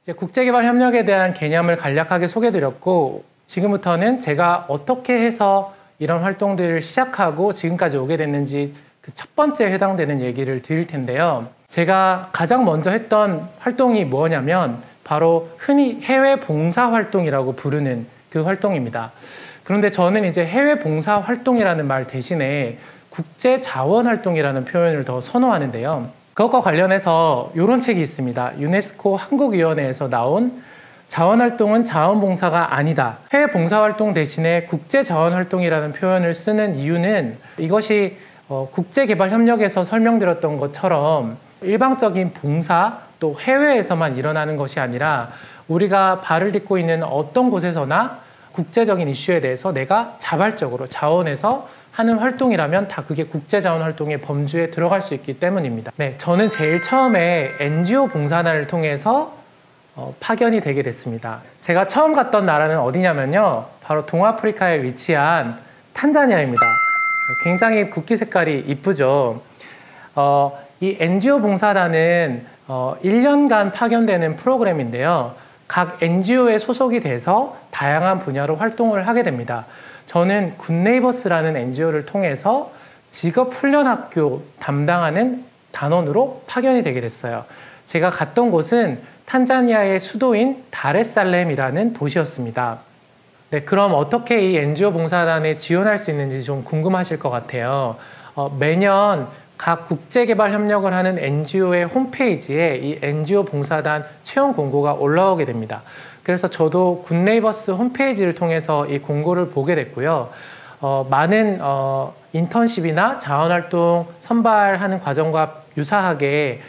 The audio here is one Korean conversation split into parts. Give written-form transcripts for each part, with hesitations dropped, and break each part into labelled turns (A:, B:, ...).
A: 이제 국제개발협력에 대한 개념을 간략하게 소개드렸고, 지금부터는 제가 어떻게 해서 이런 활동들을 시작하고 지금까지 오게 됐는지 그 첫 번째에 해당되는 얘기를 드릴 텐데요. 제가 가장 먼저 했던 활동이 뭐냐면 바로 흔히 해외 봉사 활동이라고 부르는 그 활동입니다. 그런데 저는 이제 해외 봉사 활동이라는 말 대신에 국제 자원 활동이라는 표현을 더 선호하는데요. 그것과 관련해서 이런 책이 있습니다. 유네스코 한국위원회에서 나온 자원활동은 자원봉사가 아니다. 해외 봉사활동 대신에 국제자원활동이라는 표현을 쓰는 이유는 이것이 국제개발협력에서 설명드렸던 것처럼 일방적인 봉사 또 해외에서만 일어나는 것이 아니라 우리가 발을 딛고 있는 어떤 곳에서나 국제적인 이슈에 대해서 내가 자발적으로 자원해서 하는 활동이라면 다 그게 국제자원활동의 범주에 들어갈 수 있기 때문입니다. 네, 저는 제일 처음에 NGO 봉사단을 통해서 파견이 되게 됐습니다. 제가 처음 갔던 나라는 어디냐면요, 바로 동아프리카에 위치한 탄자니아입니다. 굉장히 국기 색깔이 이쁘죠. 이 NGO 봉사단은 1년간 파견되는 프로그램인데요. 각 NGO에 소속이 돼서 다양한 분야로 활동을 하게 됩니다. 저는 굿네이버스라는 NGO를 통해서 직업훈련학교 담당하는 단원으로 파견이 되게 됐어요. 제가 갔던 곳은 탄자니아의 수도인 다레살렘이라는 도시였습니다. 네, 그럼 어떻게 이 NGO 봉사단에 지원할 수 있는지 좀 궁금하실 것 같아요. 매년 각 국제개발 협력을 하는 NGO의 홈페이지에 이 NGO 봉사단 채용 공고가 올라오게 됩니다. 그래서 저도 굿네이버스 홈페이지를 통해서 이 공고를 보게 됐고요. 많은 인턴십이나 자원활동 선발하는 과정과 유사하게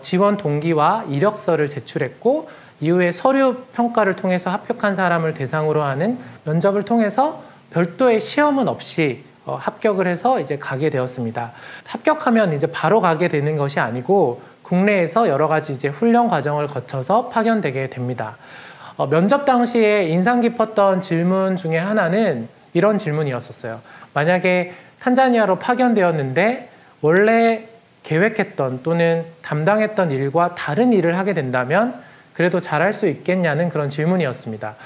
A: 지원 동기와 이력서를 제출했고, 이후에 서류 평가를 통해서 합격한 사람을 대상으로 하는 면접을 통해서 별도의 시험은 없이 합격을 해서 이제 가게 되었습니다. 합격하면 이제 바로 가게 되는 것이 아니고 국내에서 여러 가지 이제 훈련 과정을 거쳐서 파견되게 됩니다. 면접 당시에 인상 깊었던 질문 중에 하나는 이런 질문이었었어요. 만약에 탄자니아로 파견되었는데 원래 계획했던 또는 담당했던 일과 다른 일을 하게 된다면 그래도 잘할 수 있겠냐는 그런 질문이었습니다.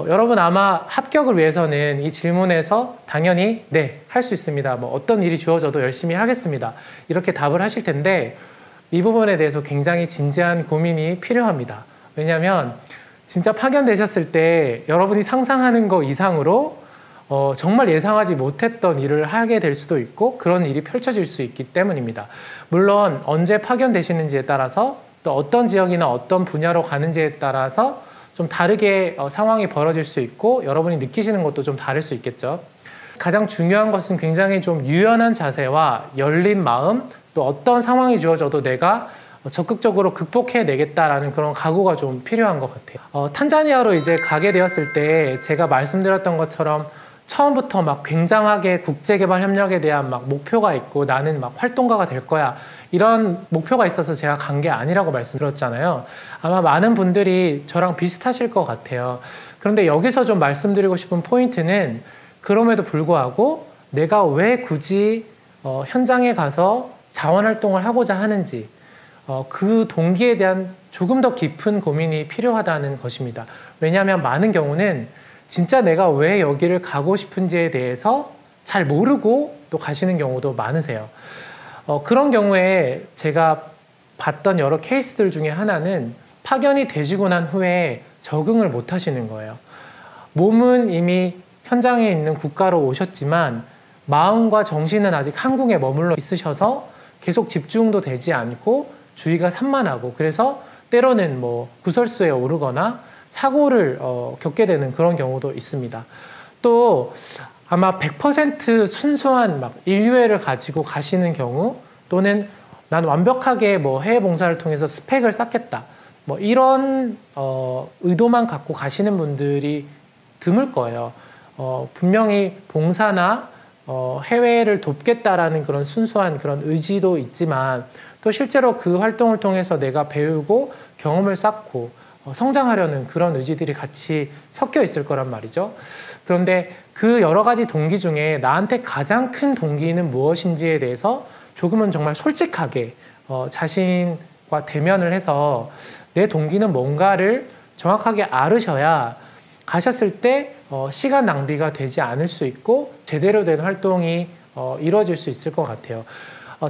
A: 여러분 아마 합격을 위해서는 이 질문에서 당연히 네, 할 수 있습니다. 뭐 어떤 일이 주어져도 열심히 하겠습니다. 이렇게 답을 하실 텐데 이 부분에 대해서 굉장히 진지한 고민이 필요합니다. 왜냐하면 진짜 파견되셨을 때 여러분이 상상하는 것 이상으로 정말 예상하지 못했던 일을 하게 될 수도 있고 그런 일이 펼쳐질 수 있기 때문입니다. 물론 언제 파견되시는지에 따라서 또 어떤 지역이나 어떤 분야로 가는지에 따라서 좀 다르게 상황이 벌어질 수 있고 여러분이 느끼시는 것도 좀 다를 수 있겠죠. 가장 중요한 것은 굉장히 좀 유연한 자세와 열린 마음, 또 어떤 상황이 주어져도 내가 적극적으로 극복해내겠다라는 그런 각오가 좀 필요한 것 같아요. 탄자니아로 이제 가게 되었을 때 제가 말씀드렸던 것처럼 처음부터 막 굉장하게 국제개발 협력에 대한 막 목표가 있고 나는 막 활동가가 될 거야, 이런 목표가 있어서 제가 간 게 아니라고 말씀드렸잖아요. 아마 많은 분들이 저랑 비슷하실 것 같아요. 그런데 여기서 좀 말씀드리고 싶은 포인트는 그럼에도 불구하고 내가 왜 굳이 현장에 가서 자원활동을 하고자 하는지, 그 동기에 대한 조금 더 깊은 고민이 필요하다는 것입니다. 왜냐하면 많은 경우는 진짜 내가 왜 여기를 가고 싶은지에 대해서 잘 모르고 또 가시는 경우도 많으세요. 그런 경우에 제가 봤던 여러 케이스들 중에 하나는 파견이 되시고 난 후에 적응을 못 하시는 거예요. 몸은 이미 현장에 있는 국가로 오셨지만 마음과 정신은 아직 한국에 머물러 있으셔서 계속 집중도 되지 않고 주의가 산만하고, 그래서 때로는 뭐 구설수에 오르거나 사고를 겪게 되는 그런 경우도 있습니다. 또 아마 100% 순수한 막 인류애를 가지고 가시는 경우, 또는 난 완벽하게 뭐 해외 봉사를 통해서 스펙을 쌓겠다, 뭐 이런 의도만 갖고 가시는 분들이 드물 거예요. 분명히 봉사나 해외를 돕겠다라는 그런 순수한 그런 의지도 있지만 또 실제로 그 활동을 통해서 내가 배우고 경험을 쌓고 성장하려는 그런 의지들이 같이 섞여 있을 거란 말이죠. 그런데 그 여러 가지 동기 중에 나한테 가장 큰 동기는 무엇인지에 대해서 조금은 정말 솔직하게 자신이 분들과 대면을 해서 내 동기는 뭔가를 정확하게 알으셔야 가셨을 때 시간 낭비가 되지 않을 수 있고 제대로 된 활동이 이루어질 수 있을 것 같아요.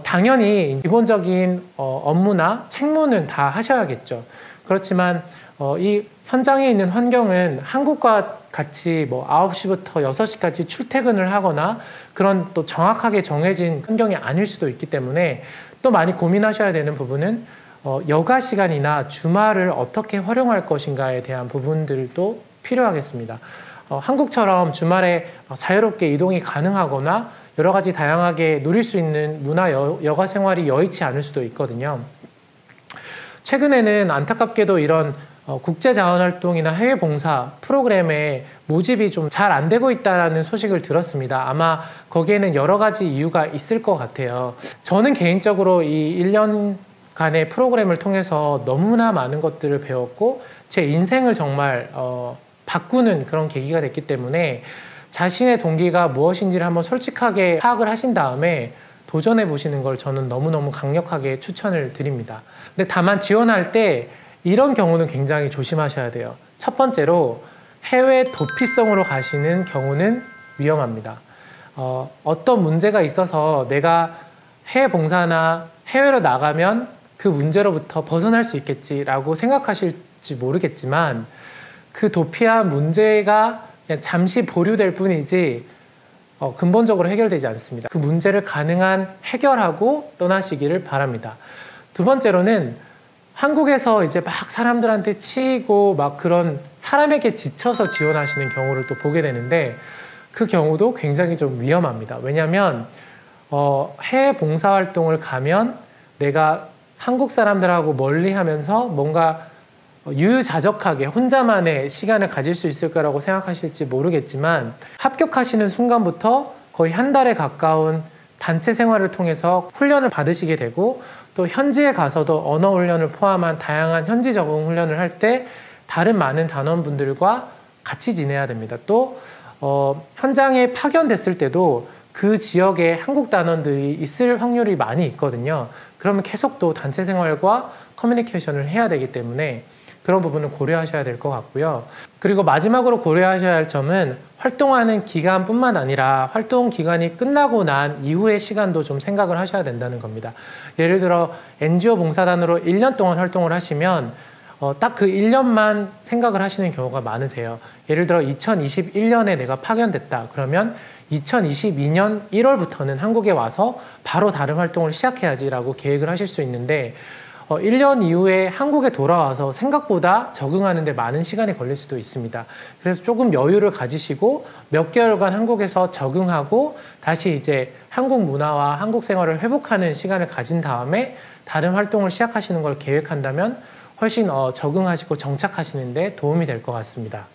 A: 당연히 기본적인 업무나 책무는 다 하셔야겠죠. 그렇지만 이 현장에 있는 환경은 한국과 같이 뭐 9시부터 6시까지 출퇴근을 하거나 그런 또 정확하게 정해진 환경이 아닐 수도 있기 때문에 또 많이 고민하셔야 되는 부분은 여가 시간이나 주말을 어떻게 활용할 것인가에 대한 부분들도 필요하겠습니다. 한국처럼 주말에 자유롭게 이동이 가능하거나 여러 가지 다양하게 누릴 수 있는 문화 여가 생활이 여의치 않을 수도 있거든요. 최근에는 안타깝게도 이런 국제자원활동이나 해외봉사 프로그램에 모집이 좀 잘 안 되고 있다는 소식을 들었습니다. 아마 거기에는 여러 가지 이유가 있을 것 같아요. 저는 개인적으로 이 1년간의 프로그램을 통해서 너무나 많은 것들을 배웠고 제 인생을 정말 바꾸는 그런 계기가 됐기 때문에 자신의 동기가 무엇인지를 한번 솔직하게 파악을 하신 다음에 도전해 보시는 걸 저는 너무너무 강력하게 추천을 드립니다. 근데 다만 지원할 때 이런 경우는 굉장히 조심하셔야 돼요. 첫 번째로 해외 도피성으로 가시는 경우는 위험합니다. 어떤 문제가 있어서 내가 해외 봉사나 해외로 나가면 그 문제로부터 벗어날 수 있겠지라고 생각하실지 모르겠지만 그 도피한 문제가 그냥 잠시 보류될 뿐이지 근본적으로 해결되지 않습니다. 그 문제를 가능한 해결하고 떠나시기를 바랍니다. 두 번째로는 한국에서 이제 막 사람들한테 치이고 막 그런 사람에게 지쳐서 지원하시는 경우를 또 보게 되는데 그 경우도 굉장히 좀 위험합니다. 왜냐하면 해외 봉사활동을 가면 내가 한국 사람들하고 멀리 하면서 뭔가 유유자적하게 혼자만의 시간을 가질 수 있을 거라고 생각하실지 모르겠지만 합격하시는 순간부터 거의 한 달에 가까운 단체 생활을 통해서 훈련을 받으시게 되고 또 현지에 가서도 언어 훈련을 포함한 다양한 현지 적응 훈련을 할 때 다른 많은 단원분들과 같이 지내야 됩니다. 또 현장에 파견됐을 때도 그 지역에 한국 단원들이 있을 확률이 많이 있거든요. 그러면 계속 또 단체 생활과 커뮤니케이션을 해야 되기 때문에 그런 부분을 고려하셔야 될 것 같고요. 그리고 마지막으로 고려하셔야 할 점은 활동하는 기간뿐만 아니라 활동 기간이 끝나고 난 이후의 시간도 좀 생각을 하셔야 된다는 겁니다. 예를 들어 NGO 봉사단으로 1년 동안 활동을 하시면 딱 그 1년만 생각을 하시는 경우가 많으세요. 예를 들어 2021년에 내가 파견됐다. 그러면 2022년 1월부터는 한국에 와서 바로 다른 활동을 시작해야지라고 계획을 하실 수 있는데 1년 이후에 한국에 돌아와서 생각보다 적응하는 데 많은 시간이 걸릴 수도 있습니다. 그래서 조금 여유를 가지시고 몇 개월간 한국에서 적응하고 다시 이제 한국 문화와 한국 생활을 회복하는 시간을 가진 다음에 다른 활동을 시작하시는 걸 계획한다면 훨씬 적응하시고 정착하시는 데 도움이 될 것 같습니다.